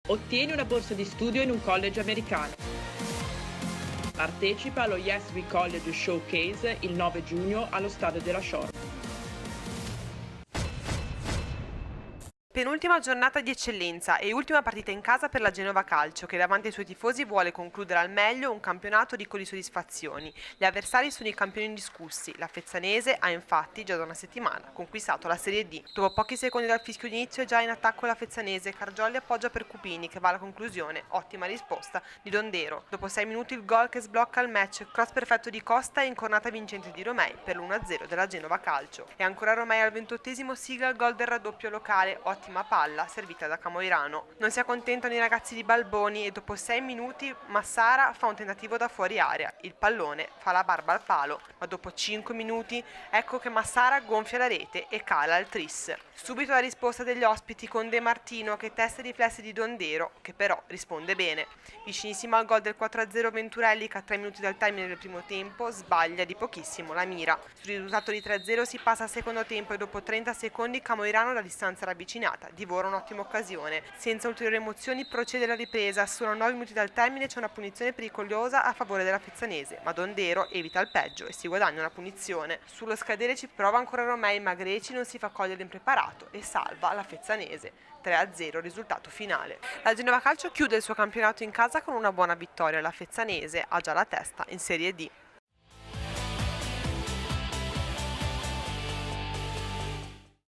Ottieni una borsa di studio in un college americano. Partecipa allo Yes We College Showcase il 9 giugno allo stadio della Shore. Penultima giornata di eccellenza e ultima partita in casa per la Genova Calcio, che davanti ai suoi tifosi vuole concludere al meglio un campionato ricco di soddisfazioni. Gli avversari sono i campioni indiscussi. La Fezzanese ha infatti già da una settimana conquistato la Serie D. Dopo pochi secondi dal fischio d'inizio è già in attacco la Fezzanese. Cargiolli appoggia per Cupini, che va alla conclusione. Ottima risposta di Dondero. Dopo 6 minuti il gol che sblocca il match. Cross perfetto di Costa e incornata vincente di Romei per l'1-0 della Genova Calcio. E ancora Romei al 28esimo sigla il gol del raddoppio locale. Ottima palla servita da Camoirano. Non si accontentano i ragazzi di Balboni e dopo 6 minuti Massara fa un tentativo da fuori area. Il pallone fa la barba al palo, ma dopo 5 minuti ecco che Massara gonfia la rete e cala al tris. Subito la risposta degli ospiti con De Martino che testa i riflessi di Dondero, che però risponde bene. Vicinissimo al gol del 4-0 Venturelli, che a 3 minuti dal termine del primo tempo sbaglia di pochissimo la mira. Sul risultato di 3-0 si passa al secondo tempo e dopo 30 secondi Camoirano la distanza ravvicinata divora un'ottima occasione. Senza ulteriori emozioni procede la ripresa. Solo a 9 minuti dal termine c'è una punizione pericolosa a favore della Fezzanese, ma Dondero evita il peggio e si guadagna una punizione. Sullo scadere ci prova ancora Romei, ma Greci non si fa cogliere impreparato e salva la Fezzanese. 3-0 risultato finale. La Genova Calcio chiude il suo campionato in casa con una buona vittoria. La Fezzanese ha già la testa in Serie D.